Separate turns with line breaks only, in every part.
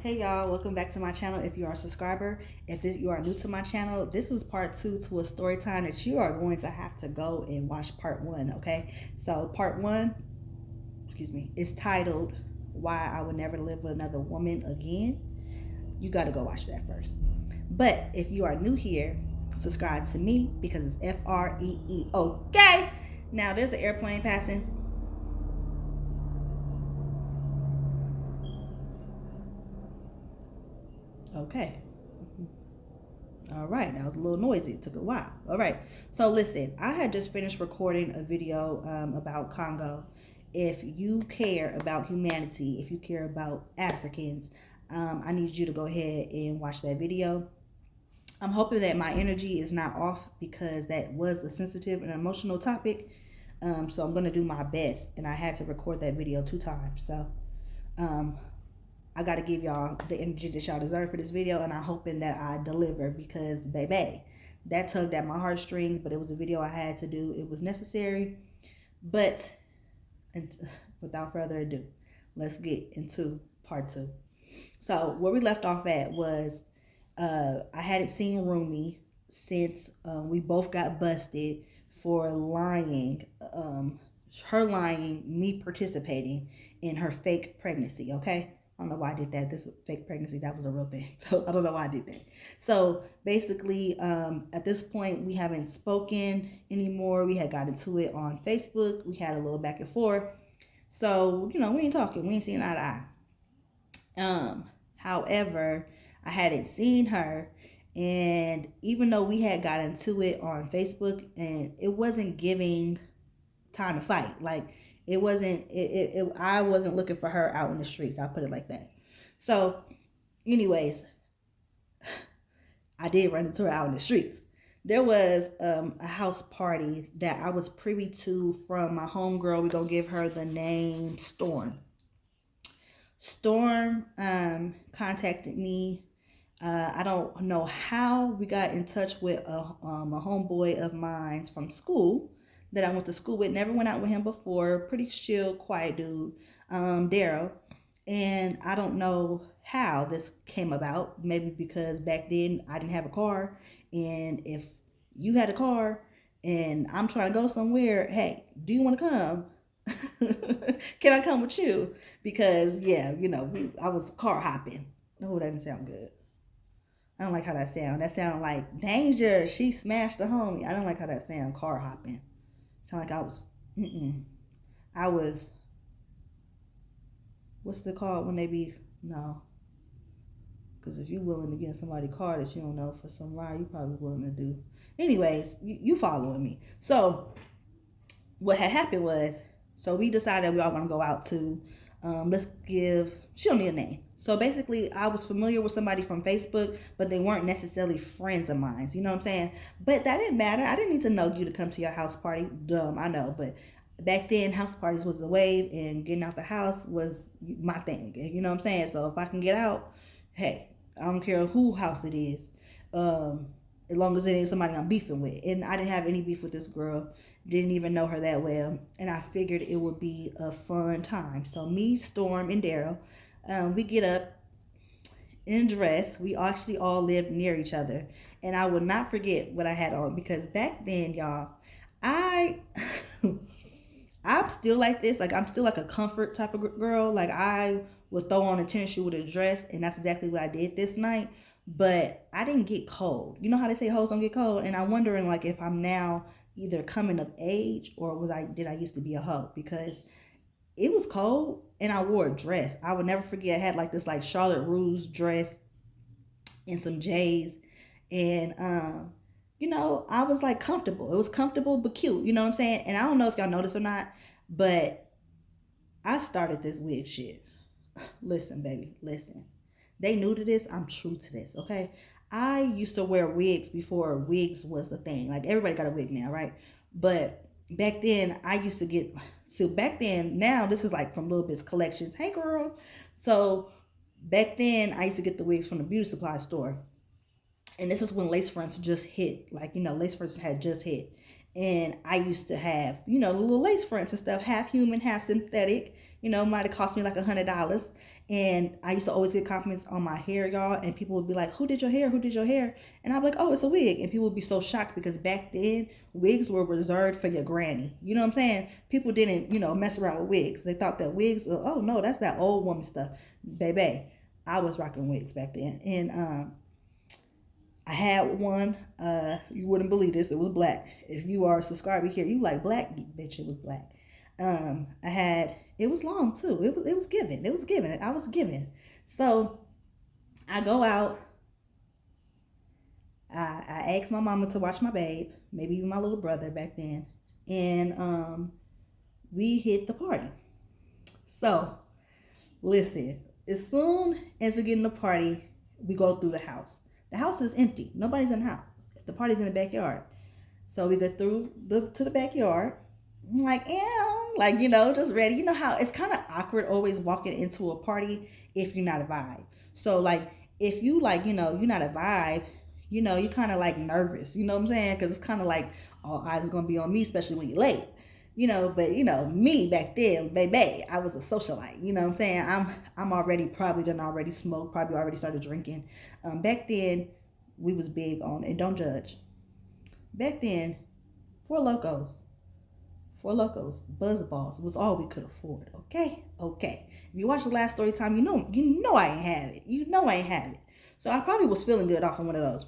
Hey y'all, welcome back to my channel. If you are a subscriber, you are new to my channel, this is part 2 to a story time that you are going to have to go and watch part 1, okay? So part 1, is titled Why I Would Never Live with Another Woman Again. You got to go watch that first. But if you are new here, subscribe to me because it's F-R-E-E, okay? Now there's an airplane passing. Okay. All right, that was a little noisy. It took a while. All right, so listen, I had just finished recording a video about Congo. If you care about humanity, if you care about Africans, I need you to go ahead and watch that video. I'm hoping that my energy is not off because that was a sensitive and emotional topic. So I'm going to do my best, and I had to record that video 2 times. So um, I got to give y'all the energy that y'all deserve for this video, and I'm hoping that I deliver because, baby, that tugged at my heartstrings, but it was a video I had to do. It was necessary. But without further ado, let's get into part 2. So where we left off at was I hadn't seen Rumi since we both got busted for lying, her lying, me participating in her fake pregnancy, okay? I don't know why I did that. This fake pregnancy, that was a real thing. So I don't know why I did that. So basically, at this point, we haven't spoken anymore. We had got into it on Facebook. We had a little back and forth. So, we ain't talking. We ain't seeing eye to eye. However, I hadn't seen her. And even though we had got into it on Facebook, and it wasn't giving time to fight. Like, it wasn't, I wasn't looking for her out in the streets. I'll put it like that. So, anyways, I did run into her out in the streets. There was a house party that I was privy to from my homegirl. We're going to give her the name Storm. Storm contacted me. I don't know how we got in touch with a homeboy of mine from school that I went to school with. Never went out with him before. Pretty chill, quiet dude, Daryl. And I don't know how this came about. Maybe because back then I didn't have a car. And if you had a car and I'm trying to go somewhere, hey, do you want to come? Can I come with you? Because, yeah, I was car hopping. Oh, that didn't sound good. I don't like how that sound. That sound like danger. She smashed the homie. I don't like how that sound. Car hopping. Sound like I was. I was. What's the call when they be? No. Because if you're willing to get in somebody's car that you don't know for some ride, you probably willing to do. Anyways, you following me. So what had happened was, so we decided we all gonna go out to. She don't need a name. So basically, I was familiar with somebody from Facebook, but they weren't necessarily friends of mine. You know what I'm saying? But that didn't matter. I didn't need to know you to come to your house party. Dumb, I know. But back then, house parties was the wave, and getting out the house was my thing. You know what I'm saying? So if I can get out, hey, I don't care who house it is. As long as it ain't somebody I'm beefing with. And I didn't have any beef with this girl. Didn't even know her that well. And I figured it would be a fun time. So me, Storm, and Daryl, we get up in a dress. We actually all lived near each other. And I will not forget what I had on. Because back then, y'all, I'm still like this. Like, I'm still like a comfort type of girl. Like, I would throw on a tennis shoe with a dress. And that's exactly what I did this night. But I didn't get cold. You know how they say hoes don't get cold? And I'm wondering, like, if I'm now either coming of age or did I used to be a hoe? Because it was cold and I wore a dress. I would never forget. I had like this like Charlotte Russe dress and some J's. And, I was like comfortable. It was comfortable but cute. You know what I'm saying? And I don't know if y'all noticed or not, but I started this wig shit. Listen, baby, listen. They new to this. I'm true to this, okay? I used to wear wigs before wigs was the thing. Like, everybody got a wig now, right? But back then, I used to get... So back then, now this is like from Little Bit's collections. Hey, girl. So back then, I used to get the wigs from the beauty supply store. And this is when lace fronts just hit. Like, lace fronts had just hit. And I used to have, the little lace fronts and stuff, half human, half synthetic. Might have cost me like $100. And I used to always get compliments on my hair, y'all. And people would be like, "Who did your hair? Who did your hair?" And I'm like, "Oh, it's a wig." And people would be so shocked because back then wigs were reserved for your granny. You know what I'm saying? People didn't, mess around with wigs. They thought that wigs, oh no, that's that old woman stuff. Baby, I was rocking wigs back then. And I had one. You wouldn't believe this. It was black. If you are a subscriber here, you like black, bitch. It was black. I had. It was long too. It was given. It was given. I was given. So I go out. I asked my mama to watch my babe, maybe even my little brother back then, and we hit the party. So listen, as soon as we get in the party, we go through the house. The house is empty. Nobody's in the house. The party's in the backyard. So we go through to the backyard. I'm like, yeah, like, just ready. You know how it's kind of awkward always walking into a party if you're not a vibe. So like if you like, you're not a vibe, you kind of like nervous. You know what I'm saying? Because it's kind of like all eyes are gonna be on me, especially when you're late. But me back then, baby, I was a socialite. You know what I'm saying? I'm already probably done already smoked, probably already started drinking. Back then, we was big on, and don't judge. Back then, four locos, buzz balls was all we could afford. Okay. If you watch the last story time, you know I ain't have it. You know I ain't have it. So I probably was feeling good off of one of those.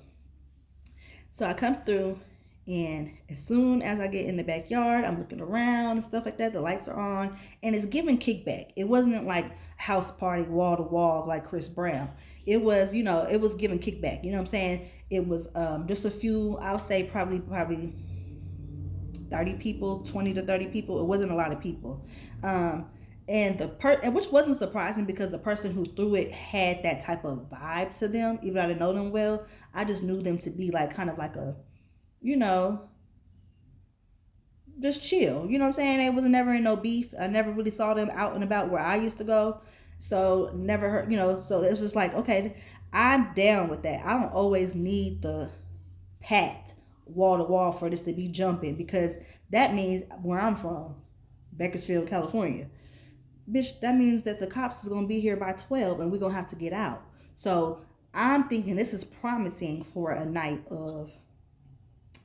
So I come through, and as soon as I get in the backyard, I'm looking around and stuff like that. The lights are on, and it's giving kickback. It wasn't like house party wall to wall like Chris Brown. It was, it was giving kickback. You know what I'm saying? It was just a few. I would say probably 30 people, 20 to 30 people. It wasn't a lot of people. And which wasn't surprising because the person who threw it had that type of vibe to them. Even though I didn't know them well, I just knew them to be like kind of like a, you know, just chill. You know what I'm saying? They was never in no beef. I never really saw them out and about where I used to go. So never heard, so it was just like, okay, I'm down with that. I don't always need the packed wall to wall for this to be jumping because that means where I'm from, Bakersfield, California. Bitch, that means that the cops is gonna be here by 12 and we're gonna have to get out. So I'm thinking this is promising for a night of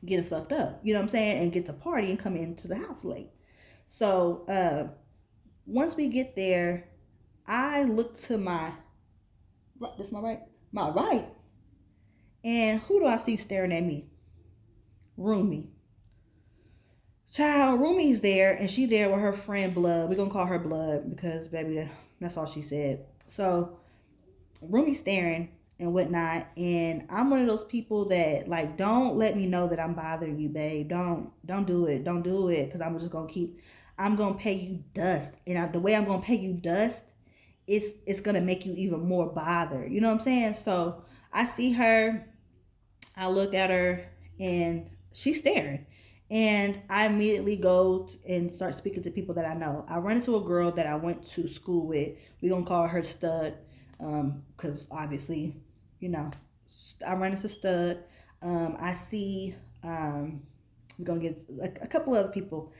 getting fucked up, you know what I'm saying, and get to party and come into the house late. So once we get there, I look to my right, this is my right, and who do I see staring at me? Rumi. Child, Rumi's there, and she there with her friend Blood. We're gonna call her Blood because baby, that's all she said. So Rumi's staring and whatnot, and I'm one of those people that like don't let me know that I'm bothering you, babe. Don't do it, because I'm gonna pay you dust, and the way I'm gonna pay you dust, it's gonna make you even more bothered. You know what I'm saying? So I see her, I look at her, and she's staring. And I immediately go and start speaking to people that I know. I run into a girl that I went to school with. We're going to call her Stud because obviously, you know, I run into Stud. I see, we're going to get a couple other people.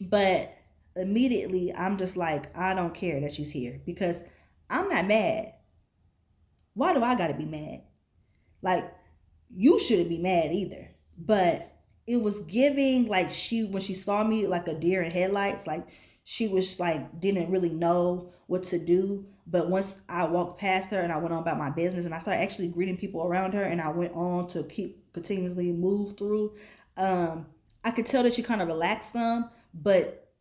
But immediately, I'm just like, I don't care that she's here because I'm not mad. Why do I got to be mad? Like, you shouldn't be mad either. But it was giving like when she saw me like a deer in headlights, like she was like didn't really know what to do. But once I walked past her and I went on about my business and I started actually greeting people around her and I went on to keep continuously move through, I could tell that she kind of relaxed some, but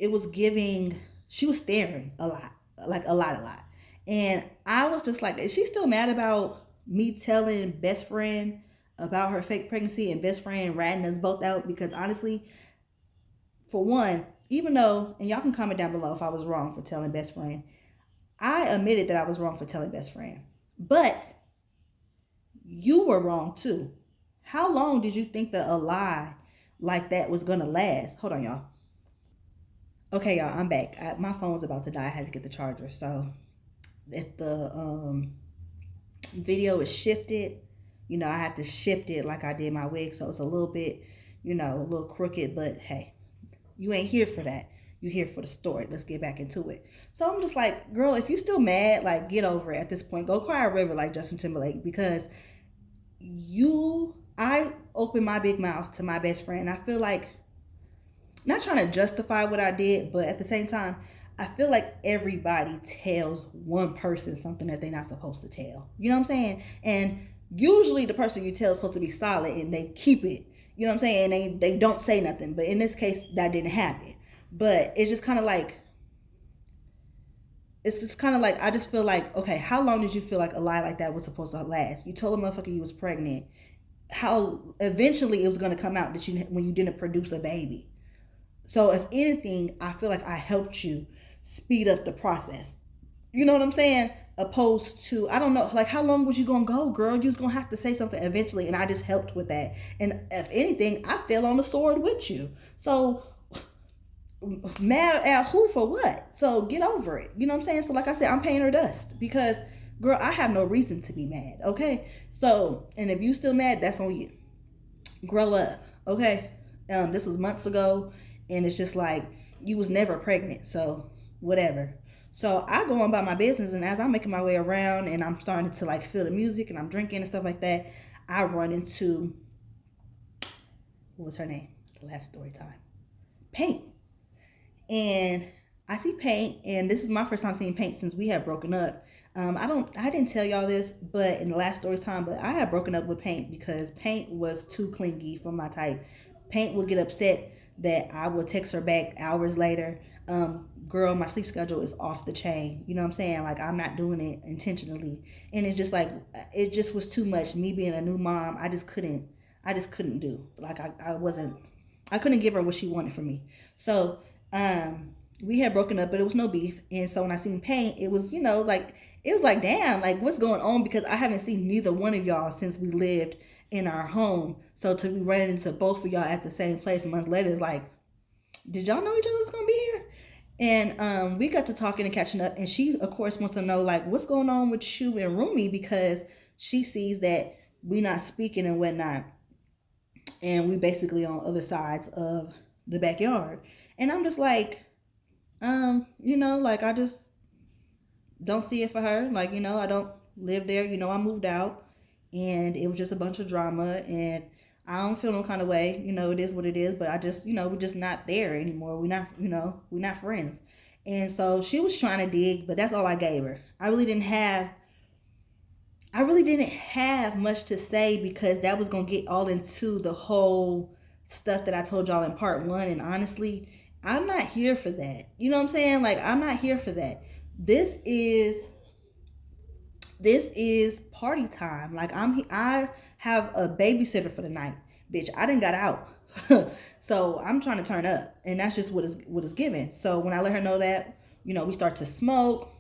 it was giving, she was staring a lot, like a lot. And I was just like, is she still mad about me telling best friend about her fake pregnancy and best friend ratting us both out? Because honestly, for one, even though, and y'all can comment down below if I was wrong for telling best friend, I admitted that I was wrong for telling best friend. But you were wrong too. How long did you think that a lie like that was gonna last? Hold on, y'all. Okay, y'all, I'm back. My phone's about to die. I had to get the charger. So if the video is shifted, I have to shift it like I did my wig, so it's a little bit, a little crooked, but hey, you ain't here for that. You here for the story. Let's get back into it. So I'm just like, girl, if you still mad, like get over it at this point. Go cry a river like Justin Timberlake, because I opened my big mouth to my best friend. I feel like, not trying to justify what I did, but at the same time, I feel like everybody tells one person something that they're not supposed to tell. You know what I'm saying? And usually the person you tell is supposed to be solid and they keep it. You know what I'm saying? They don't say nothing. But in this case, that didn't happen. But it's just kind of like, I just feel like, okay, how long did you feel like a lie like that was supposed to last? You told a motherfucker you was pregnant. How eventually it was going to come out that when you didn't produce a baby. So if anything, I feel like I helped you speed up the process. You know what I'm saying? Opposed to, I don't know, like how long was you gonna go, girl? You was gonna have to say something eventually, and I just helped with that. And if anything, I fell on the sword with you. So mad at who for what? So get over it. You know what I'm saying? So like I said, I'm paying her dust because, girl, I have no reason to be mad. Okay. So, and if you still mad, that's on you. Grow up. Okay. This was months ago, and it's just like you was never pregnant, so whatever. So I go on about my business, and as I'm making my way around and I'm starting to like feel the music and I'm drinking and stuff like that, I run into, what was her name? The last story time. Paint. And I see Paint, and this is my first time seeing Paint since we had broken up. I didn't tell y'all this, but in the last story time, but I had broken up with Paint because Paint was too clingy for my type. Paint would get upset that I would text her back hours later. Girl, my sleep schedule is off the chain. You know what I'm saying? Like, I'm not doing it intentionally, and it's just like, it just was too much. Me being a new mom, I just couldn't do. Like, I couldn't give her what she wanted from me. So we had broken up, but it was no beef. And so when I seen Paint, it was, like, it was like, damn, like what's going on? Because I haven't seen neither one of y'all since we lived in our home. So to be running into both of y'all at the same place months later is like, did y'all know each other was gonna be here? And we got to talking and catching up, and she of course wants to know like what's going on with you and Rumi, because she sees that we not speaking and whatnot, and we basically on other sides of the backyard. And I'm just like, like I just don't see it for her. Like, I don't live there. I moved out, and it was just a bunch of drama, and I don't feel no kind of way. It is what it is, but I just, we're just not there anymore. We're not friends. And so she was trying to dig, but that's all I gave her. I really didn't have much to say because that was going to get all into the whole stuff that I told y'all in part one. And honestly, I'm not here for that. You know what I'm saying? Like, I'm not here for that. This is party time. Like, I have a babysitter for the night. Bitch, I didn't got out. So I'm trying to turn up. And that's just what is given. So when I let her know that, we start to smoke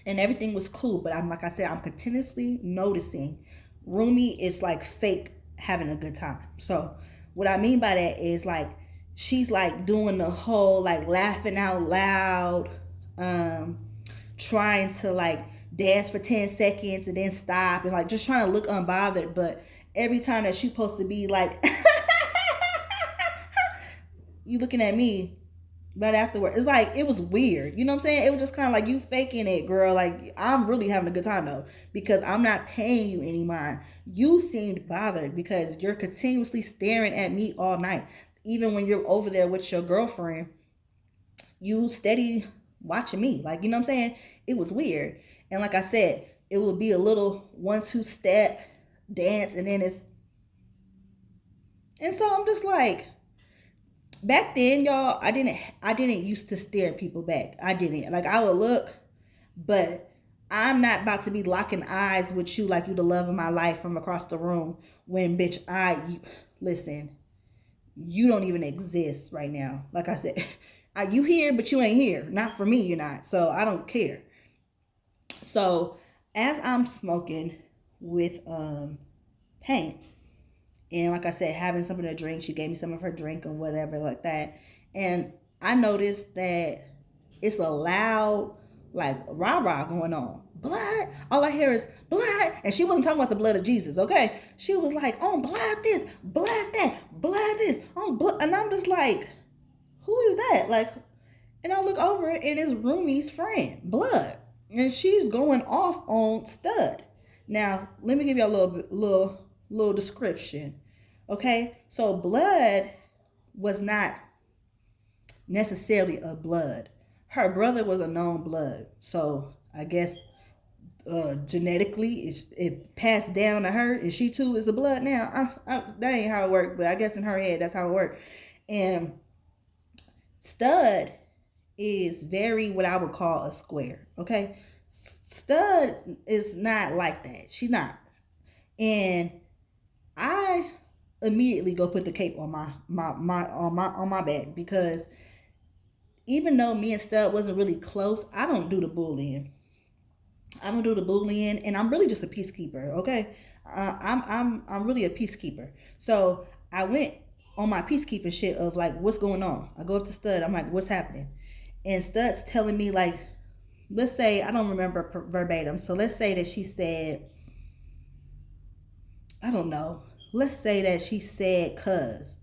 and everything was cool. But like I said, I'm continuously noticing Rumi is like fake having a good time. So what I mean by that is like she's like doing the whole like laughing out loud, trying to like dance for 10 seconds and then stop and like just trying to look unbothered. But every time that she's supposed to be like you looking at me right afterward, it's like it was weird. You know what I'm saying? It was just kind of like you faking it, girl. Like, I'm really having a good time though, because I'm not paying you any mind. You seemed bothered because you're continuously staring at me all night. Even when you're over there with your girlfriend, you steady watching me. Like, you know what I'm saying? It was weird. And like I said, it would be a little 1-2 step dance, and then and so I'm just like, back then, y'all, I didn't used to stare people back. I didn't. Like, I would look, but I'm not about to be locking eyes with you like you the love of my life from across the room when, bitch, listen, you don't even exist right now. Like I said, you here, but you ain't here. Not for me, you're not. So I don't care. So as I'm smoking with Paint, and like I said, having something to drink, she gave me some of her drink and whatever like that. And I noticed that it's a loud like rah rah going on. Blood. All I hear is blood. And she wasn't talking about the blood of Jesus, okay? She was like, oh, blood this, blood that, blood this, oh, blood. And I'm just like, who is that? Like, and I look over and it's Rumi's friend, Blood. And she's going off on Stud. Now, let me give you a little description. Okay? So Blood was not necessarily a blood. Her brother was a known blood. So I guess genetically it passed down to her, and she too is a blood now. That ain't how it worked, but I guess in her head that's how it worked. And Stud is very what I would call a square. Okay, Stud is not like that. She's not, and I immediately go put the cape on my back, because even though me and Stud wasn't really close, I don't do the bullying. I don't do the bullying, and I'm really just a peacekeeper. Okay, I'm really a peacekeeper. So I went on my peacekeeping shit of like, what's going on? I go up to Stud. I'm like, what's happening? And Stud's telling me like, let's say, I don't remember verbatim. So let's say that she said, I don't know. Let's say that she said cuz,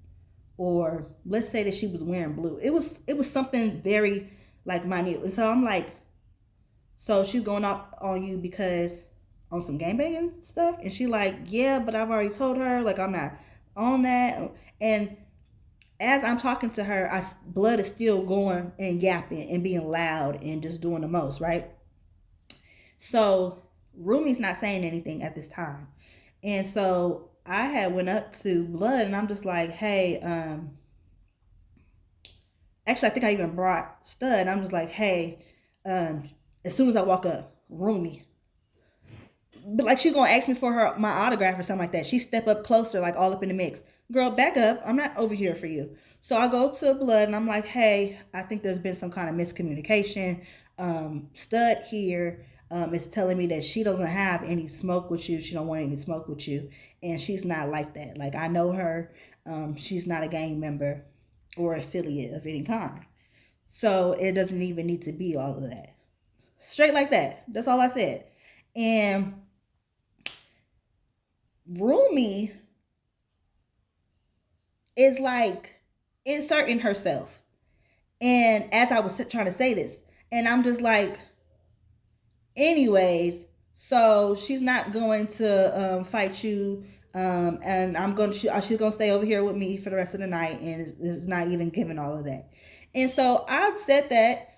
or let's say that she was wearing blue. It was something very like minute. And so I'm like, so she's going off on you because on some gangbanging stuff, and she like, yeah, but I've already told her like I'm not on that. And as I'm talking to her, blood is still going and yapping and being loud and just doing the most, right? So Rumi's not saying anything at this time. And so I had went up to Blood and I'm just like, hey, actually I think I even brought Stud and I'm just like, hey, as soon as I walk up, Rumi. But like she gonna ask me for my autograph or something like that. She step up closer, like all up in the mix. Girl, back up. I'm not over here for you. So I go to Blood and I'm like, hey, I think there's been some kind of miscommunication. Stud here is telling me that she doesn't have any smoke with you. She don't want any smoke with you. And she's not like that. Like I know her. She's not a gang member or affiliate of any kind. So it doesn't even need to be all of that. Straight like that. That's all I said. And Rumi is like inserting herself. And as I was trying to say this, and I'm just like, anyways, so she's not going to fight you. And she's gonna stay over here with me for the rest of the night, and it's not even giving all of that. And so I said that.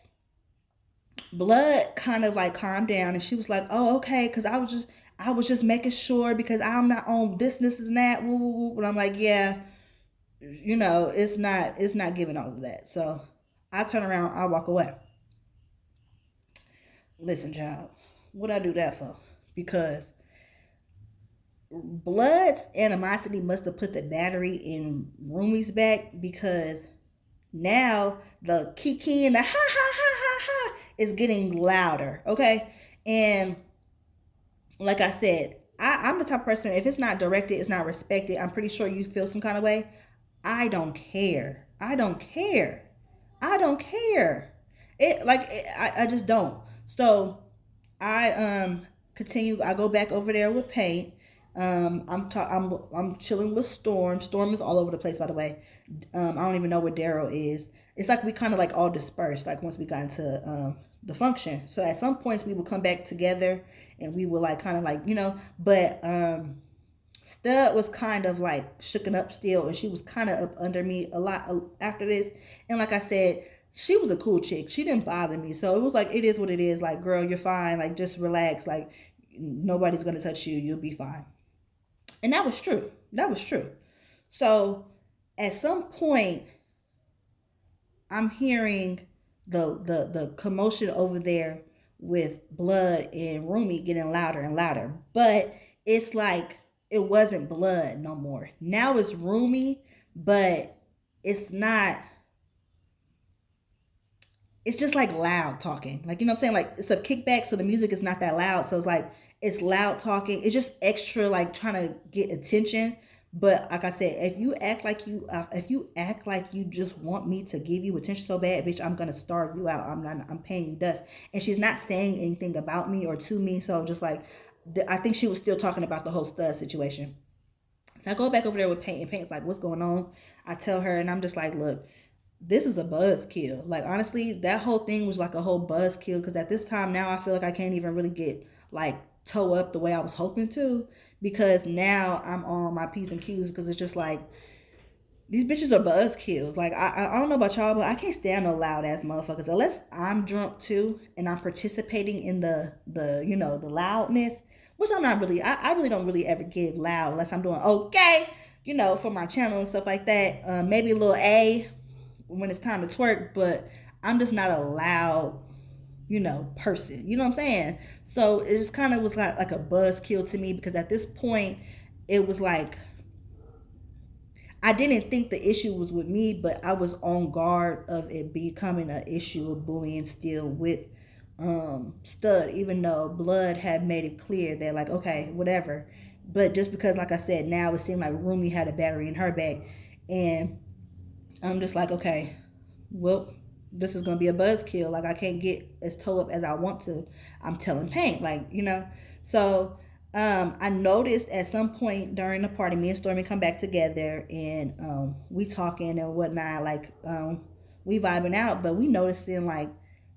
Blood kind of like calmed down, and she was like, "Oh, okay," because I was just making sure because I'm not on this and that. Woo, woo, woo. But I'm like, yeah, it's not giving all of that. So I turn around, I walk away. Listen, child, what I do that for? Because Blood's animosity must have put the battery in Rumi's back, because now the kiki and the ha ha ha ha ha is getting louder. Okay, and like I said, I'm the type of person, if it's not directed, it's not respected, I'm pretty sure you feel some kind of way. I don't care. I don't care. I don't care. I just don't. So I continue. I go back over there with Paint. I'm chilling with Storm. Storm is all over the place, by the way. I don't even know where Daryl is. It's like we kind of like all dispersed. Like once we got into the function, so at some points we would come back together and we would like kind of like But Stud was kind of like shooken up still, and she was kind of up under me a lot after this. And like I said, she was a cool chick. She didn't bother me, so it was like it is what it is. Like, girl, you're fine. Like, just relax. Like, nobody's gonna touch you. You'll be fine. And that was true. That was true. So at some point, I'm hearing the commotion over there with Blood and Rumi getting louder and louder. But it's like it wasn't Blood no more. Now it's Rumi, but it's not. It's just like loud talking. Like, you know what I'm saying? Like, it's a kickback, so the music is not that loud. So it's like it's loud talking. It's just extra like trying to get attention. But like I said, if you act like you just want me to give you attention so bad, bitch, I'm gonna starve you out. I'm paying you dust. And she's not saying anything about me or to me. So just like, I think she was still talking about the whole stud situation. So I go back over there with Paint, and Paint's like, "What's going on?" I tell her, and I'm just like, "Look, this is a buzzkill. Like honestly, that whole thing was like a whole buzzkill because at this time now I feel like I can't even really get like toe up the way I was hoping to because now I'm on my P's and Q's because it's just like these bitches are buzzkills. Like I don't know about y'all, but I can't stand no loud ass motherfuckers unless I'm drunk too and I'm participating in the the loudness, which I'm not really. I really don't really ever give loud unless I'm doing okay, for my channel and stuff like that. Maybe a little A when it's time to twerk, but I'm just not a loud, person. You know what I'm saying? So it just kind of was like a buzzkill to me because at this point, it was like I didn't think the issue was with me, but I was on guard of it becoming an issue of bullying still with Stud, even though Blood had made it clear that like, okay, whatever. But just because, like I said, now it seemed like Rumi had a battery in her back, and I'm just like, okay, well, this is gonna be a buzzkill. Like I can't get as toe up as I want to. I'm telling Paint, So I noticed at some point during the party, me and Stormy come back together and we talking and whatnot, we vibing out, but we noticing like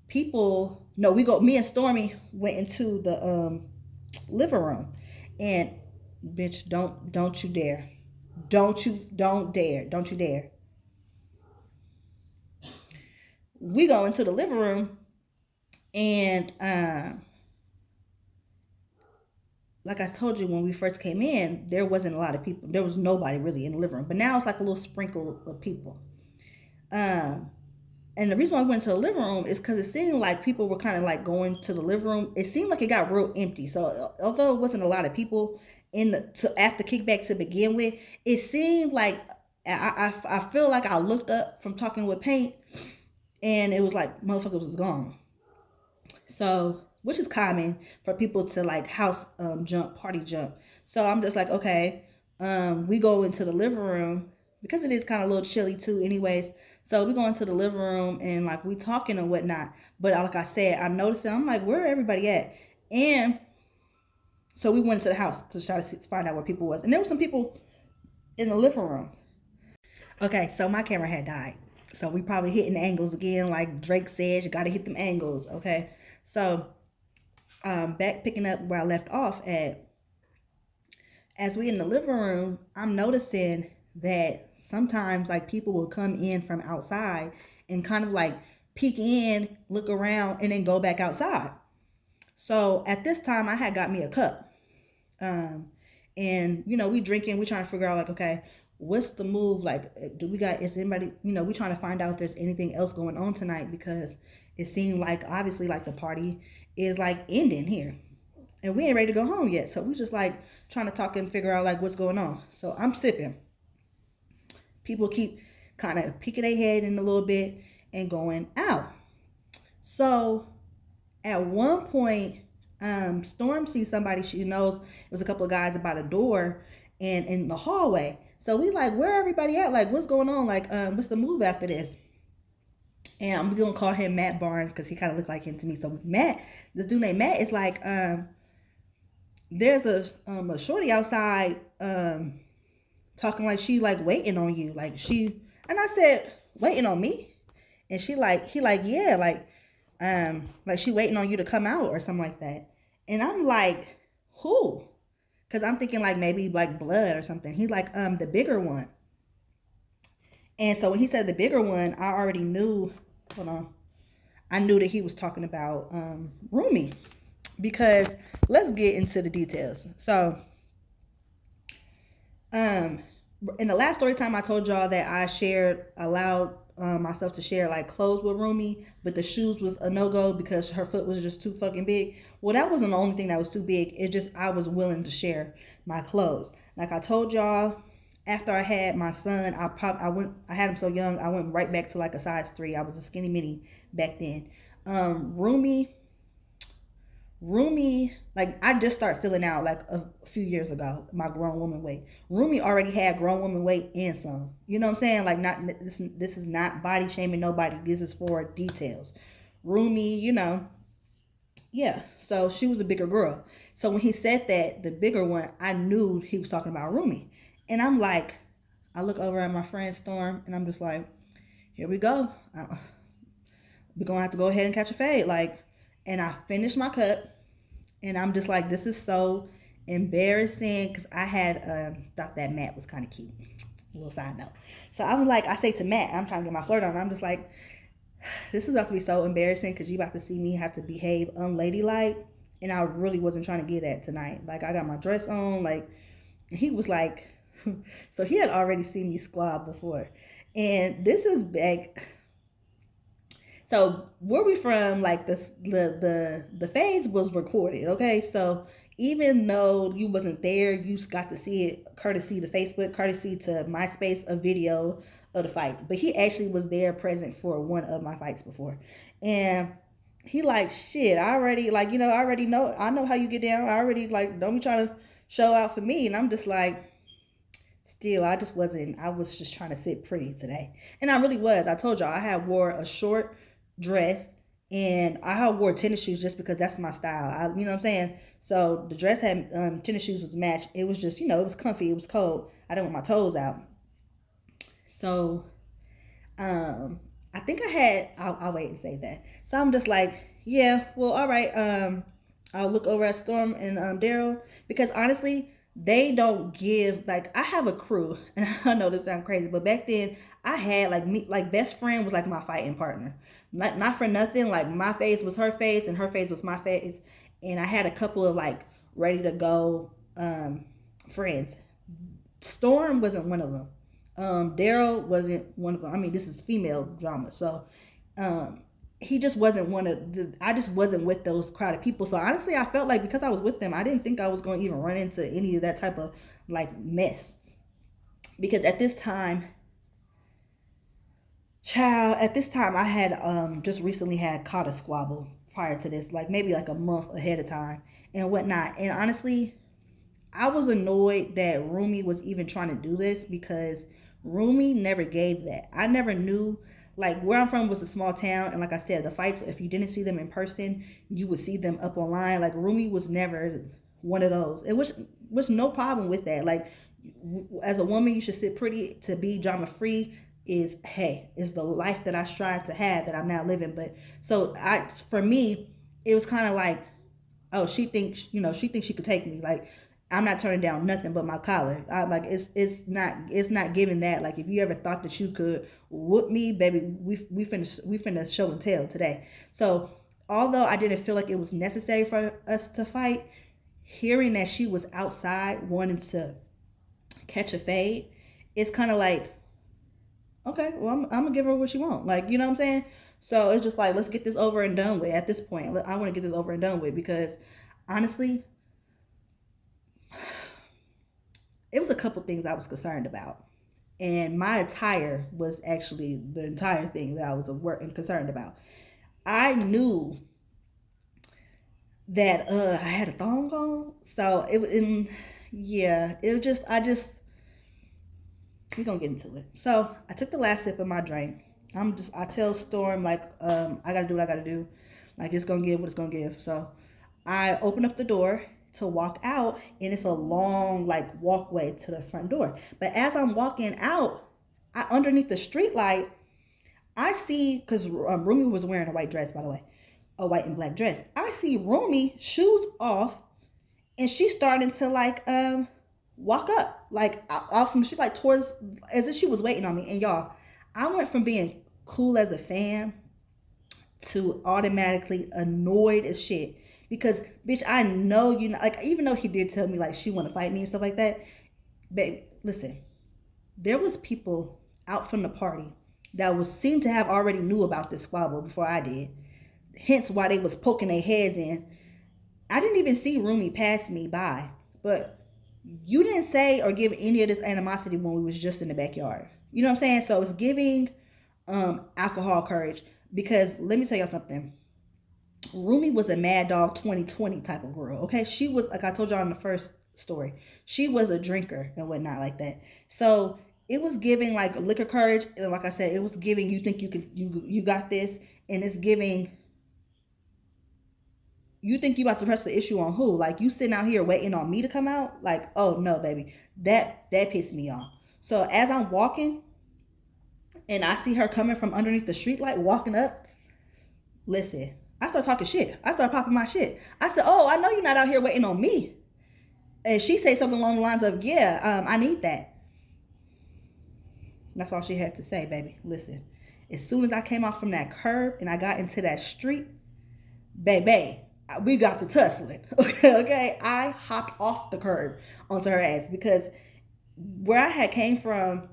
people no, we go me and Stormy went into the living room and bitch, don't you dare. Don't you dare. We go into the living room and like I told you when we first came in, there wasn't a lot of people. There was nobody really in the living room, but now it's like a little sprinkle of people. Um, and the reason why I went to the living room is because it seemed like people were kind of like going to the living room. It seemed like it got real empty. So although it wasn't a lot of people at the kickback to begin with, it seemed like I feel like I looked up from talking with Paint, and it was like motherfucker was gone. So, which is common for people to like house jump, party jump. So I'm just like, okay, we go into the living room because it is kind of a little chilly too, anyways. So we go into the living room and like we talking and whatnot. But like I said, I'm noticing, I'm like, where everybody at? And so we went into the house to try to find out where people was, and there were some people in the living room. Okay, so my camera had died. So we probably hitting the angles again, like Drake said, you gotta hit them angles, okay? So back picking up where I left off at, as we in the living room, I'm noticing that sometimes like people will come in from outside and kind of like peek in, look around, and then go back outside. So at this time, I had got me a cup. Um, and we drinking, we trying to figure out like, okay, what's the move? Like, is anybody, we trying to find out if there's anything else going on tonight because it seemed like obviously like the party is like ending here and we ain't ready to go home yet. So we just like trying to talk and figure out like what's going on. So I'm sipping. People keep kind of peeking their head in a little bit and going out. So at one point, Storm sees somebody she knows. It was a couple of guys about a door and in the hallway. So we like, where everybody at? Like, what's going on? Like, what's the move after this? And I'm gonna call him Matt Barnes because he kind of looked like him to me. So Matt, this dude named Matt is like, there's a shorty outside talking like she like waiting on you, like she. And I said, waiting on me? And he like yeah, like she waiting on you to come out or something like that. And I'm like, who? Because I'm thinking like maybe like Blood or something. He's like, the bigger one. And so when he said the bigger one, I already knew. Hold on. I knew that he was talking about Rumi. Because let's get into the details. So, in the last story time, I told y'all that allowed myself to share like clothes with Rumi, but the shoes was a no go because her foot was just too fucking big. Well, that wasn't the only thing that was too big. It just I was willing to share my clothes. Like I told y'all, after I had my son, I had him so young, I went right back to like a size 3. I was a skinny mini back then. Rumi Rumi, like I just started filling out like a few years ago my grown woman weight. Rumi already had grown woman weight and some. You know what I'm saying? Like not this is not body shaming nobody. This is for details. Rumi, yeah. So she was a bigger girl. So when he said that, the bigger one, I knew he was talking about Rumi. And I'm like, I look over at my friend Storm, and I'm just like, here we go. We're gonna have to go ahead and catch a fade. Like, and I finished my cup, and I'm just like, this is so embarrassing because I had thought that Matt was kind of cute. A little side note. So I'm like, I say to Matt, I'm trying to get my flirt on. I'm just like, this is about to be so embarrassing because you about to see me have to behave unladylike, and I really wasn't trying to get that tonight. Like I got my dress on, like he was like, so he had already seen me squab before, and this is back. So where we from, like the fades was recorded, okay? So even though you wasn't there, you got to see it courtesy to Facebook, courtesy to MySpace, a video of the fights. But he actually was there present for one of my fights before. And he like, shit, I already like, I already know, I know how you get down. I already like, don't be trying to show out for me. And I'm just like, still, I just wasn't, I was just trying to sit pretty today. And I really was. I told y'all I had wore a short dress and I had wore tennis shoes just because that's my style. You know what I'm saying? So the dress had tennis shoes was matched. It was just, it was comfy. It was cold. I didn't want my toes out. So um, I think I had. I'll wait and say that. So I'm just like, yeah, well, all right. I'll look over at Storm and Daryl because honestly, they don't give like I have a crew, and I know this sounds crazy, but back then I had like me like best friend was like my fighting partner. Not for nothing. Like my face was her face, and her face was my face, and I had a couple of like ready to go friends. Storm wasn't one of them. Daryl wasn't one of them. I mean, this is female drama, so um, he just wasn't one of the. I just wasn't with those crowded people. So honestly, I felt like because I was with them, I didn't think I was going to even run into any of that type of like mess. Because at this time, child, at this time, I had just recently had caught a squabble prior to this, like maybe like a month ahead of time and whatnot. And honestly, I was annoyed that Rumi was even trying to do this because Rumi never gave that. I never knew. Like where I'm from was a small town, and like I said, the fights. If you didn't see them in person, you would see them up online. Like Rumi was never one of those, and which no problem with that. Like as a woman, you should sit pretty to be drama free. Is the life that I strive to have that I'm now living. But so for me, it was kind of like, oh, she thinks she could take me. Like I'm not turning down nothing but my collar. Like it's not giving that. Like if you ever thought that you could whoop me, baby, we finna show and tell today. So although I didn't feel like it was necessary for us to fight, hearing that she was outside wanting to catch a fade, it's kind of like, okay, well I'm gonna give her what she wants. Like you know what I'm saying? So it's just like let's get this over and done with. At this point, I want to get this over and done with because honestly, it was a couple things I was concerned about. And my attire was actually the entire thing that I was concerned about. I knew that I had a thong on, so it was. Yeah, it was just. We're gonna get into it. So I took the last sip of my drink. I tell Storm like I gotta do what I gotta do. Like it's gonna give what it's gonna give. So I open up the door to walk out, and it's a long like walkway to the front door. But as I'm walking out, underneath the street light, I see because Rumi was wearing a white dress, by the way, a white and black dress. I see Rumi shoes off, and she's starting to like walk up like off from the street, like towards as if she was waiting on me. And y'all, I went from being cool as a fan to automatically annoyed as shit because bitch, I know you know, like even though he did tell me like she want to fight me and stuff like that, babe, listen, there was people out from the party that was seemed to have already knew about this squabble before I did, hence why they was poking their heads in. I didn't even see Rumi pass me by, but you didn't say or give any of this animosity when we was just in the backyard. You know what I'm saying? So it's giving alcohol courage because let me tell y'all something. Rumi was a mad dog 2020 type of girl. Okay, she was, like I told y'all in the first story, she was a drinker and whatnot like that. So it was giving like liquor courage, and like I said, it was giving you think you can you got this, and it's giving you think you about to press the issue on who? Like you sitting out here waiting on me to come out? Like, oh no, baby. That pissed me off. So as I'm walking and I see her coming from underneath the street light walking up, listen, I start talking shit. I start popping my shit. I said, oh, I know you're not out here waiting on me. And she say something along the lines of, yeah, I need that. That's all she had to say, baby. Listen, as soon as I came off from that curb and I got into that street, baby, we got to tussling. Okay, I hopped off the curb onto her ass because where I had came from,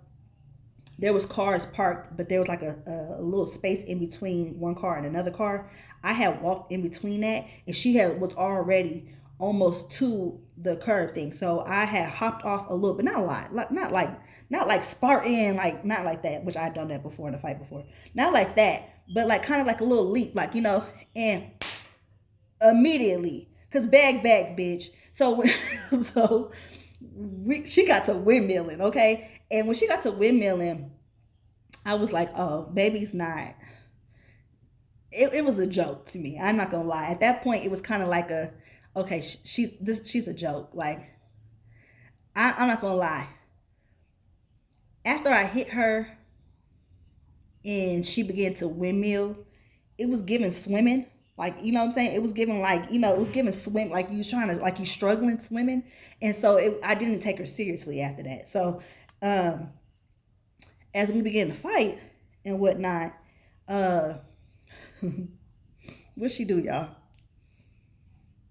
there was cars parked, but there was like a little space in between one car and another car. I had walked in between that, and she had was already almost to the curb thing. So I had hopped off a little, but not a lot, like not like Spartan, like not like that, which I had done that before in a fight before, not like that, but like kind of like a little leap, like and immediately, cause bag, bitch. So so she got to windmilling, okay, and when she got to windmilling, I was like, oh, baby's not. It was a joke to me. I'm not gonna lie. At that point, it was kind of like a, okay, she's a joke. Like I'm not gonna lie. After I hit her and she began to windmill, it was giving swimming. Like you know what I'm saying? It was giving like it was giving swim like you was trying to like you struggling swimming, and so I didn't take her seriously after that. So um, as we began to fight and whatnot, uh, what she do, y'all?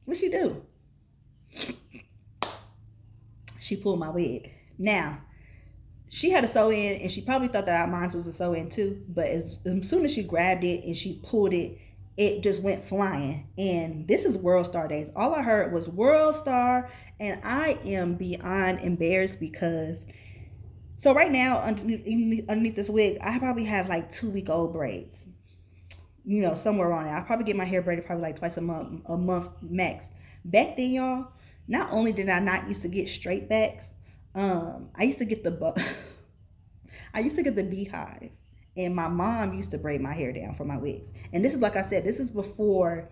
What she do? She pulled my wig. Now, she had a sew in, and she probably thought that mine was a sew in too. But as soon as she grabbed it and she pulled it, it just went flying. And this is World Star days. All I heard was World Star, and I am beyond embarrassed because. So right now, underneath this wig, I probably have like 2-week-old braids. Somewhere around there. I probably get my hair braided probably like twice a month max. Back then, y'all, not only did I not used to get straight backs, I used to get I used to get the beehive, and my mom used to braid my hair down for my wigs. And this is like I said, this is before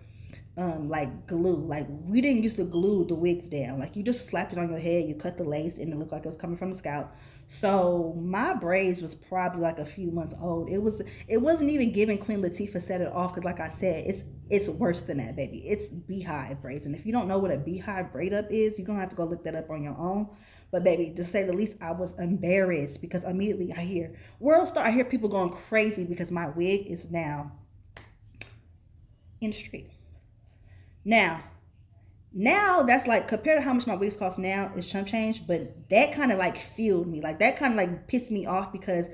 like glue. Like we didn't used to glue the wigs down. Like you just slapped it on your head, you cut the lace, and it looked like it was coming from the scalp. So my braids was probably like a few months old. It wasn't even giving Queen Latifah set it off because like I said, it's worse than that, baby. It's beehive braids. And if you don't know what a beehive braid up is, you're gonna have to go look that up on your own. But baby, to say the least, I was embarrassed because immediately I hear World Star, I hear people going crazy because my wig is now in the street. Now that's like compared to how much my wigs cost now is chump change, but that kind of like fueled me. Like that kind of like pissed me off because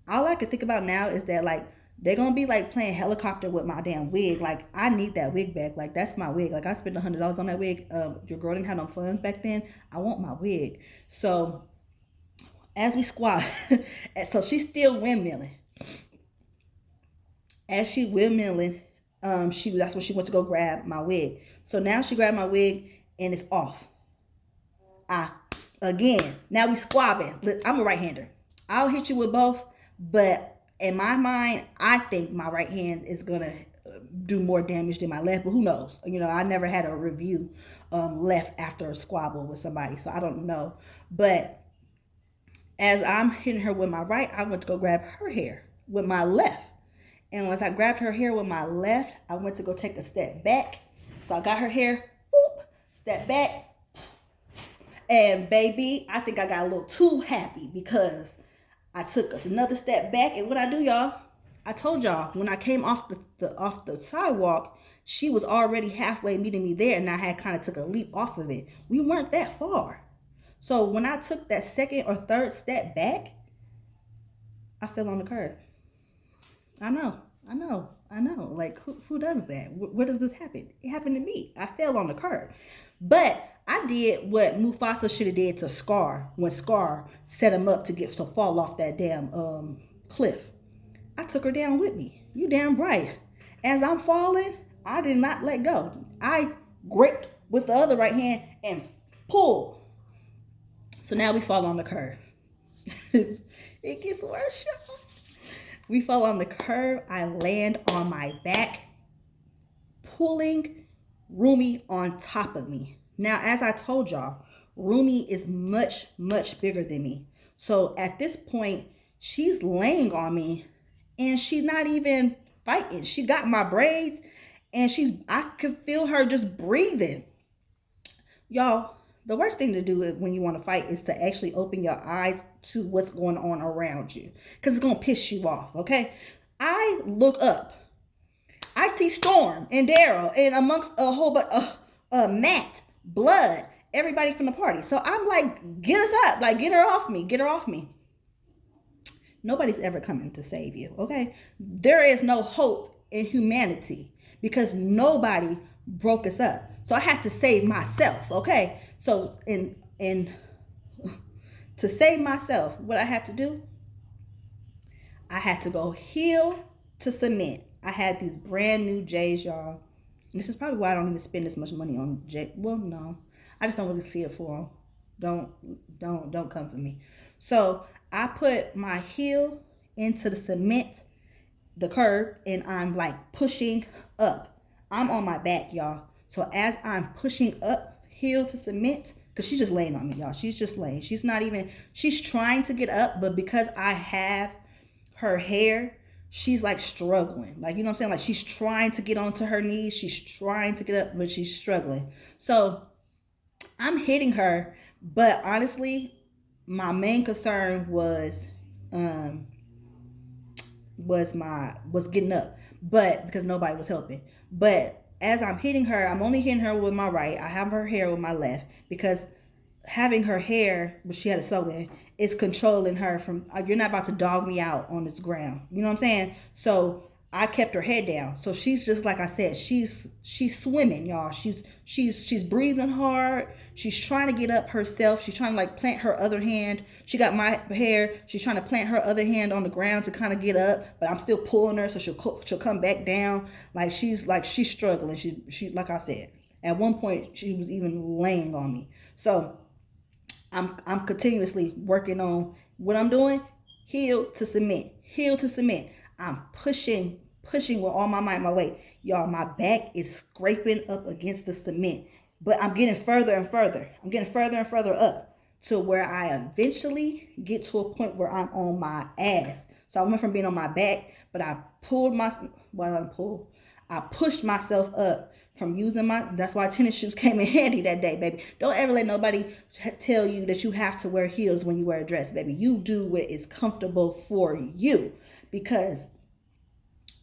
all I could think about now is that like they're gonna be like playing helicopter with my damn wig. Like I need that wig back. Like that's my wig. Like I spent $100 on that wig. Your girl didn't have no funds back then. I want my wig. So as we squat, so she's still windmilling. As she windmilling, that's when she went to go grab my wig. So now she grabbed my wig and it's off. Again, now we squabbing. I'm a right-hander. I'll hit you with both, but in my mind, I think my right hand is gonna do more damage than my left. But who knows? I never had a review left after a squabble with somebody, so I don't know. But as I'm hitting her with my right, I went to go grab her hair with my left. And once I grabbed her hair with my left, I went to go take a step back. So I got her hair, whoop, step back. And baby, I think I got a little too happy because I took another step back. And what I do, y'all, I told y'all when I came off the sidewalk, she was already halfway meeting me there, and I had kind of took a leap off of it. We weren't that far. So when I took that second or third step back, I fell on the curb. I know. Like, who does that? Where does this happen? It happened to me. I fell on the curb. But I did what Mufasa should have did to Scar when Scar set him up to fall off that damn cliff. I took her down with me. You damn right. As I'm falling, I did not let go. I gripped with the other right hand and pulled. So now we fall on the curve. It gets worse, y'all. We fall on the curve. I land on my back, pulling Rumi on top of me. Now, as I told y'all, Rumi is much, much bigger than me. So at this point, she's laying on me and she's not even fighting. She got my braids and I could feel her just breathing. Y'all, the worst thing to do when you want to fight is to actually open your eyes to what's going on around you, because it's going to piss you off, okay? I look up. I see Storm and Daryl and amongst a whole bunch of Matt, Blood, everybody from the party. So I'm like, get us up. Like, get her off me. Get her off me. Nobody's ever coming to save you, okay? There is no hope in humanity because nobody broke us up. So I had to save myself, okay? So in to save myself, what I had to do, I had to go heel to cement. I had these brand new J's, y'all. And this is probably why I don't even spend this much money on J. Well, no, I just don't really see it for them. Don't come for me. So I put my heel into the cement, the curb, and I'm like pushing up. I'm on my back, y'all. So as I'm pushing up, heel to cement, because she's just laying on me, y'all. She's just laying. She's trying to get up, but because I have her hair, she's like struggling. Like, you know what I'm saying? Like, she's trying to get onto her knees. She's trying to get up, but she's struggling. So I'm hitting her, but honestly, my main concern um was getting up, but because nobody was helping. But as I'm hitting her, I'm only hitting her with my right. I have her hair with my left because having her hair, which she had a sew in, is controlling her from, you're not about to dog me out on this ground. You know what I'm saying? So I kept her head down. So she's just like I said, she's swimming, y'all. She's breathing hard. She's trying to get up herself. She's trying to like plant her other hand. She got my hair. She's trying to plant her other hand on the ground to kind of get up, but I'm still pulling her, so she'll come back down. She's struggling. She like I said, at one point she was even laying on me. So I'm continuously working on what I'm doing. Heel to cement, heel to cement. I'm pushing with all my might, my weight. Y'all, my back is scraping up against the cement, but I'm getting further and further. I'm getting further and further up to where I eventually get to a point where I'm on my ass. So I went from being on my back, but I I pushed myself up from using that's why tennis shoes came in handy that day, baby. Don't ever let nobody tell you that you have to wear heels when you wear a dress, baby. You do what is comfortable for you, because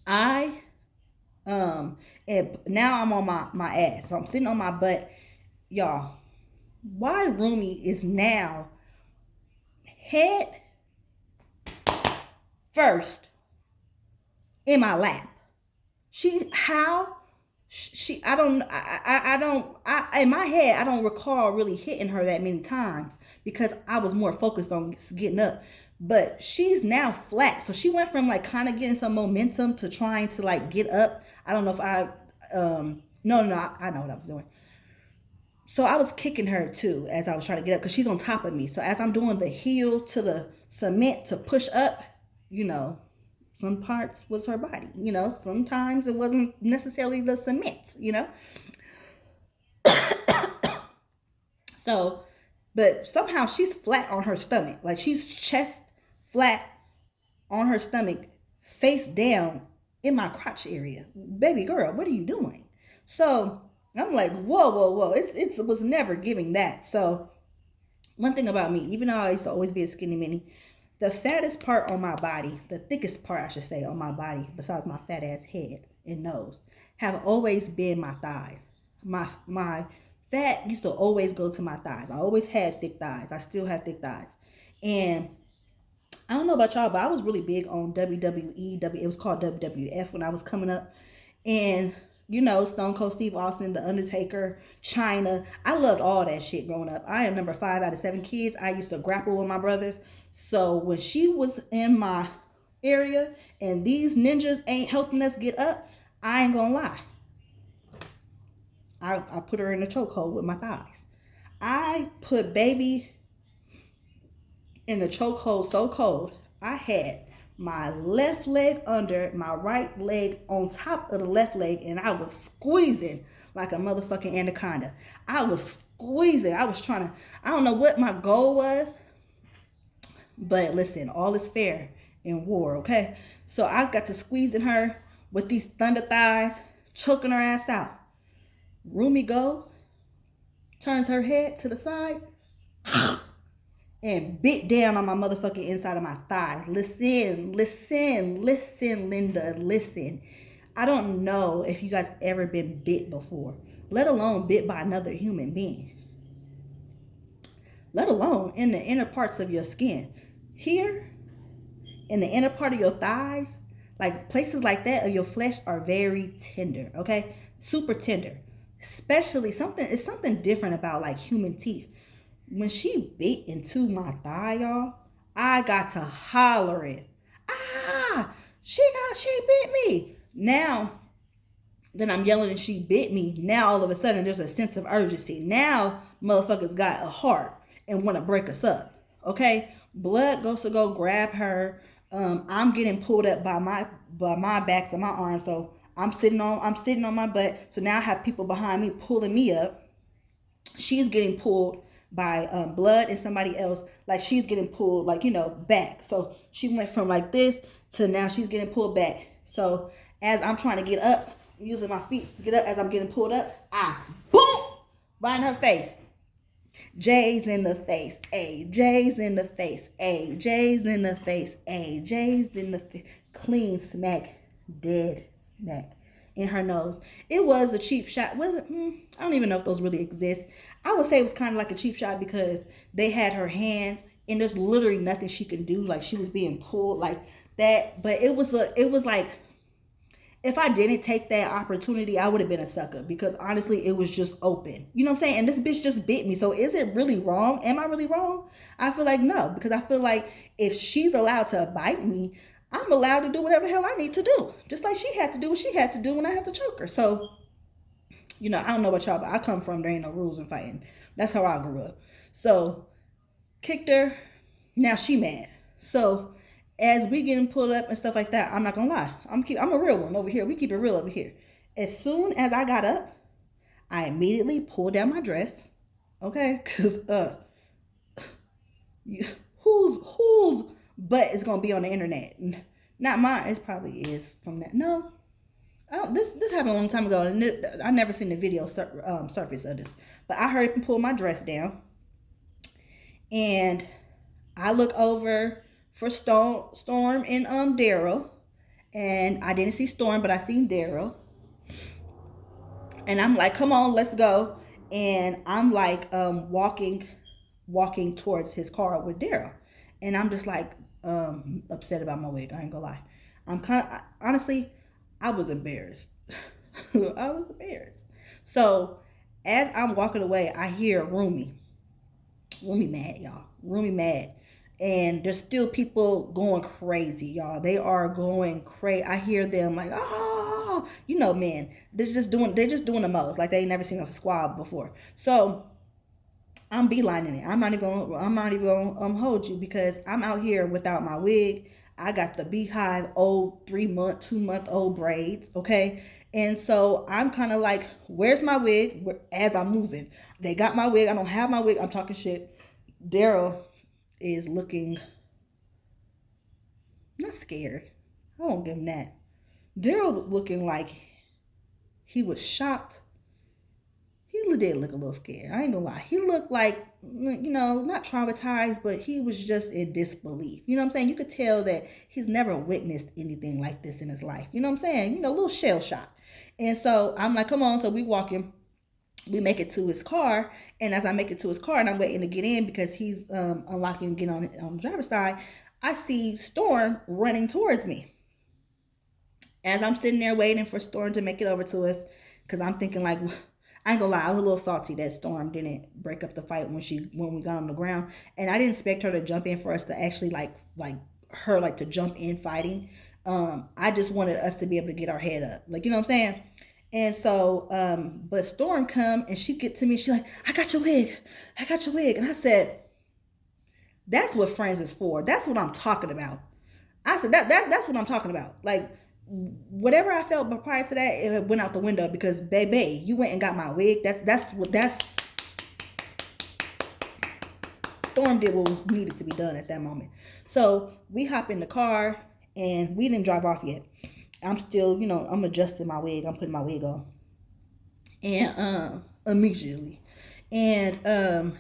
and now I'm on my ass. So I'm sitting on my butt. Y'all, why Rumi is now head first in my lap. In my head, I don't recall really hitting her that many times because I was more focused on getting up. But she's now flat. So she went from like kind of getting some momentum to trying to like get up. I don't know if no, I know what I was doing. So I was kicking her too as I was trying to get up because she's on top of me. So as I'm doing the heel to the cement to push up, you know, some parts was her body. You know, sometimes it wasn't necessarily the cement, you know. So, but somehow she's flat on her stomach. Like she's chest flat on her stomach, face down in my crotch area. Baby girl, what are you doing? So I'm like, whoa. It was never giving that. So one thing about me, even though I used to always be a skinny mini, the fattest part on my body, the thickest part I should say on my body, besides my fat ass head and nose, have always been my thighs. My fat used to always go to my thighs. I always had thick thighs. I still have thick thighs. And I don't know about y'all, but I was really big on WWE. It was called WWF when I was coming up. And you know, Stone Cold Steve Austin, The Undertaker, China. I loved all that shit growing up. I am number 5 out of 7 kids. I used to grapple with my brothers. So when she was in my area and these ninjas ain't helping us get up, I ain't gonna lie, I put her in a chokehold with my thighs. I put baby in a chokehold so cold. I had my left leg under, my right leg on top of the left leg, and I was squeezing like a motherfucking anaconda. I was squeezing. I was trying to, I don't know what my goal was, but listen, all is fair in war, okay? So I got to squeezing her with these thunder thighs, choking her ass out. Rumi goes, turns her head to the side, and bit down on my motherfucking inside of my thigh. Listen, Linda, listen. I don't know if you guys ever been bit before, let alone bit by another human being, let alone in the inner parts of your skin. Here, in the inner part of your thighs, like places like that of your flesh are very tender, okay? Super tender. Especially it's something different about like human teeth. When she bit into my thigh, y'all, I got to hollering. Ah, she bit me. Now that I'm yelling and she bit me, now all of a sudden there's a sense of urgency. Now motherfuckers got a heart and want to break us up. Okay? Blood goes to go grab her. I'm getting pulled up by my backs and my arms. So I'm sitting on my butt. So now I have people behind me pulling me up. She's getting pulled by blood and somebody else, like she's getting pulled, like, back. So she went from like this to now she's getting pulled back. So as I'm trying to get up, using my feet to get up, as I'm getting pulled up, boom, right in her face. J's in the face, J's in the face, J's in the face, J's in the face. Clean smack, dead smack in her nose. It was a cheap shot. Was it? I don't even know if those really exist. I would say it was kind of like a cheap shot because they had her hands and there's literally nothing she could do. Like she was being pulled like that. But it was like, if I didn't take that opportunity, I would have been a sucker because honestly, it was just open. You know what I'm saying? And this bitch just bit me. So is it really wrong? Am I really wrong? I feel like no, because I feel like if she's allowed to bite me, I'm allowed to do whatever the hell I need to do. Just like she had to do what she had to do when I had to choke her. So, I don't know about y'all, but I come from, there ain't no rules in fighting. That's how I grew up. So, kicked her. Now she mad. So, as we getting pulled up and stuff like that, I'm not gonna lie. I'm a real one over here. We keep it real over here. As soon as I got up, I immediately pulled down my dress. Okay? Because, whose butt is gonna be on the internet? Not mine. It probably is from that. No, this happened a long time ago, and I never seen the video surface of this. But I hurried and pulled my dress down, and I look over for Storm and Daryl, and I didn't see Storm, but I seen Daryl, and I'm like, "Come on, let's go!" And I'm like, walking towards his car with Daryl, and I'm just like, upset about my wig. I ain't gonna lie. I'm honestly, I was embarrassed. I was embarrassed. So as I'm walking away, I hear Rumi mad, y'all. Rumi mad. And there's still people going crazy, y'all. They are going crazy. I hear them like, oh, man, they're just doing the most. Like they ain't never seen a squad before. So I'm beelining it. I'm not even gonna hold you because I'm out here without my wig. I got the Beehive old 2-month old braids, okay? And so I'm kind of like, where's my wig? As I'm moving, they got my wig. I don't have my wig. I'm talking shit. Daryl is looking not scared. I won't give him that. Daryl was looking like he was shocked. He did look a little scared. I ain't gonna lie. He looked like, not traumatized, but he was just in disbelief. You know what I'm saying? You could tell that he's never witnessed anything like this in his life. You know what I'm saying? A little shell shock. And so I'm like, come on. So we walking. We make it to his car. And as I make it to his car and I'm waiting to get in because he's unlocking and getting on the driver's side, I see Storm running towards me. As I'm sitting there waiting for Storm to make it over to us, because I'm thinking like, I ain't gonna lie, I was a little salty that Storm didn't break up the fight when we got on the ground, and I didn't expect her to jump in for us to actually like to jump in fighting. I just wanted us to be able to get our head up, like, you know what I'm saying. And so, but Storm come and she get to me. She like, I got your wig. I got your wig. And I said, that's what friends is for. That's what I'm talking about. I said that's what I'm talking about. Like whatever I felt but prior to that, it went out the window because baby, you went and got my wig. That's Storm did what was needed to be done at that moment. So we hop in the car and we didn't drive off yet. I'm still, I'm adjusting my wig. I'm putting my wig on. And immediately. And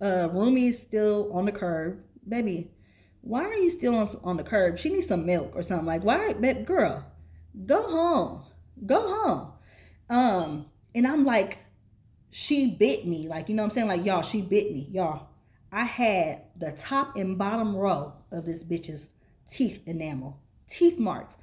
Rumi's still on the curb. Baby, why are you still on the curb? She needs some milk or something. Like, why, girl, go home. Go home. And I'm like, she bit me. Like, you know what I'm saying? Like, y'all, she bit me. Y'all, I had the top and bottom row of this bitch's teeth enamel, teeth marks.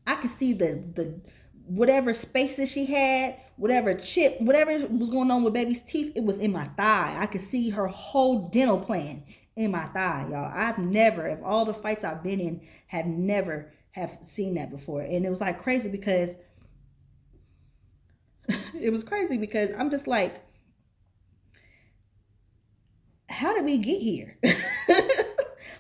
I could see the whatever spaces she had, whatever chip, whatever was going on with baby's teeth, it was in my thigh. I could see her whole dental plan in my thigh, y'all. I've never, of all the fights I've been in, have never have seen that before. And it was like crazy because it was crazy because I'm just like, how did we get here?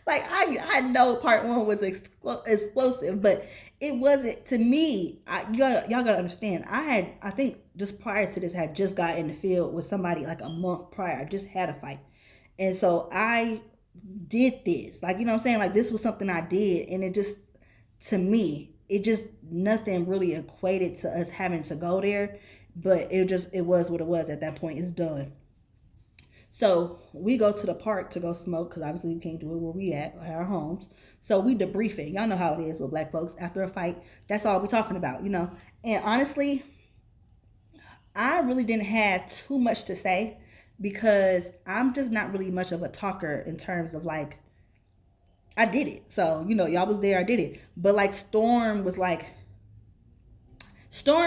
Like I know part one was explosive, but it wasn't to me. Y'all gotta understand. I think just prior to this had just got in the field with somebody like a month prior. I just had a fight, and so I did this. Like, you know what I'm saying? Like, this was something I did, and it just, to me, it just, nothing really equated to us having to go there, but it was what it was at that point. It's done. So we go to the park to go smoke because obviously we can't do it where we at our homes. So we debriefing. Y'all know how it is with black folks after a fight. That's all we talking about. And honestly, I really didn't have too much to say because I'm just not really much of a talker in terms of like, I did it. So, y'all was there, I did it. But like Storm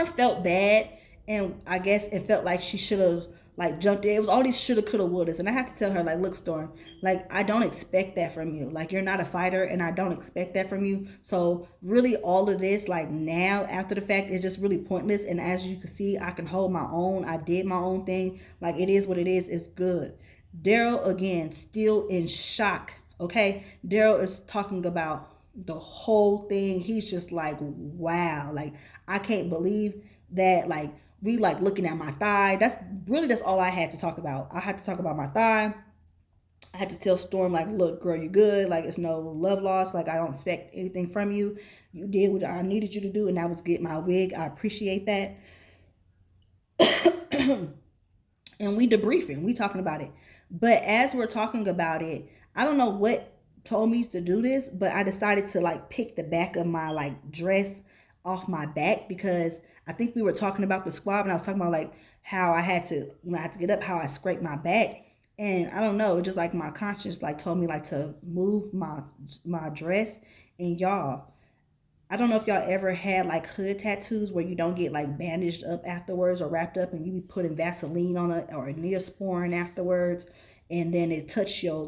felt bad, and I guess it felt like she should have like jumped in. It was all these shoulda, coulda, wouldas, and I had to tell her like, look, Storm, like I don't expect that from you. Like you're not a fighter, and I don't expect that from you. So really, all of this like now after the fact is just really pointless. And as you can see, I can hold my own. I did my own thing. Like it is what it is. It's good. Daryl again, still in shock. Okay, Daryl is talking about the whole thing. He's just like, wow, like I can't believe that. Like we like looking at my thigh. That's all I had to talk about. I had to talk about my thigh. I had to tell Storm like, look, girl, you good. Like it's no love lost. Like I don't expect anything from you. You did what I needed you to do, and that was get my wig. I appreciate that. And we debriefing, we talking about it. But as we're talking about it, I don't know what told me to do this, but I decided to like pick the back of my like dress off my back because I think we were talking about the squab, and I was talking about like how I had to, when I had to get up, how I scraped my back. And I don't know, it just like my conscience like told me like to move my dress. And y'all, I don't know if y'all ever had like hood tattoos where you don't get like bandaged up afterwards or wrapped up, and you be putting Vaseline on it or Neosporin afterwards, and then it touch your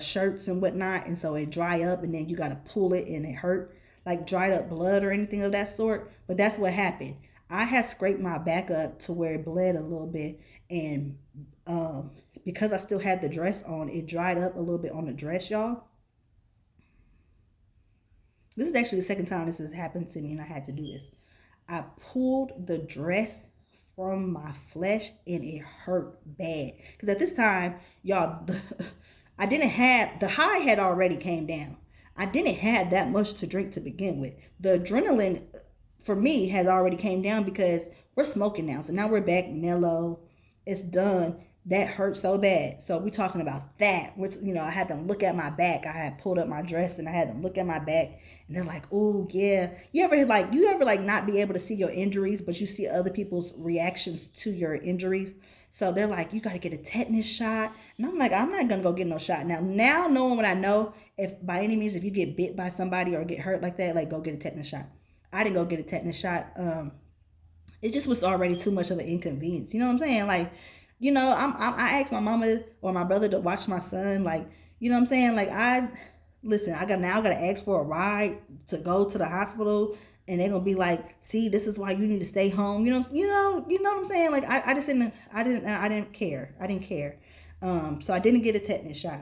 shirts and whatnot, and so it dry up, and then you gotta pull it and it hurt like dried up blood or anything of that sort. But that's what happened. I had scraped my back up to where it bled a little bit, and because I still had the dress on, it dried up a little bit on the dress, y'all. This is actually the second time this has happened to me and I had to do this. I pulled the dress from my flesh and it hurt bad. Because at this time, y'all, I didn't have, the high had already came down. I didn't have that much to drink to begin with. The adrenaline for me has already came down because we're smoking now. So now we're back mellow. It's done. That hurt so bad. So we're talking about that. Which, I had them look at my back. I had pulled up my dress and I had them look at my back, and they're like, "Oh yeah." You ever not be able to see your injuries, but you see other people's reactions to your injuries? So they're like, "You got to get a tetanus shot," and I'm like, "I'm not gonna go get no shot now." Now knowing what I know, if by any means if you get bit by somebody or get hurt like that, like go get a tetanus shot. I didn't go get a tetanus shot. It just was already too much of an inconvenience. You know what I'm saying? Like, I asked my mama or my brother to watch my son. Like, you know what I'm saying? Like, listen. I gotta ask for a ride to go to the hospital. and they're gonna be like, see, this is why you need to stay home. You know what I'm saying? Like I just didn't care. I didn't care. So I didn't get a tetanus shot.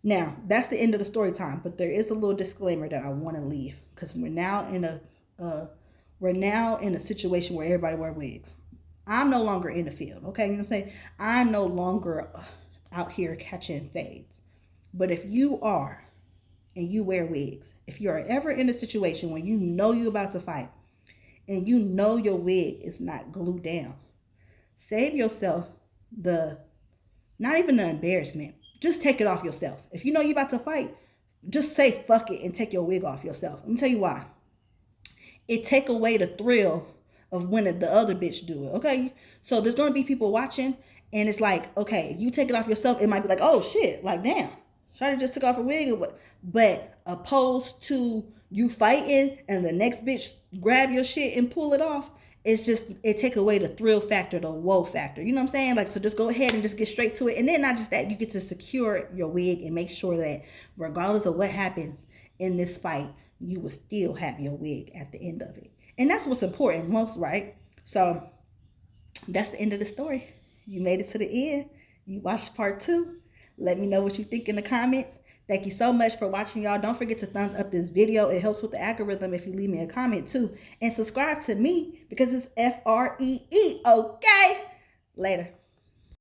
Now that's the end of the story time. But there is a little disclaimer that I want to leave because we're now in a situation where everybody wear wigs. I'm no longer in the field. Okay, you know what I'm saying? I'm no longer out here catching fades. But if you are and you wear wigs, if you're ever in a situation where you know you're about to fight and you know your wig is not glued down, save yourself the, not even the embarrassment. Just take it off yourself. If you know you're about to fight, just say fuck it and take your wig off yourself. Let me tell you why. It take away the thrill of when the other bitch do it. Okay, so there's gonna be people watching, and it's like, okay, if you take it off yourself, it might be like, oh shit, like damn, Shawty just took off her wig or what? But opposed to you fighting and the next bitch grab your shit and pull it off, it's just, it take away the thrill factor, the whoa factor. You know what I'm saying? Like, so just go ahead and just get straight to it. And then not just that, you get to secure your wig and make sure that regardless of what happens in this fight, you will still have your wig at the end of it. And that's what's important most, right? So that's the end of the story. You made it to the end. You watched part 2. Let me know what you think in the comments. Thank you so much for watching, y'all. Don't forget to thumbs up this video. It helps with the algorithm if you leave me a comment too. And subscribe to me because it's FREE. Okay? Later.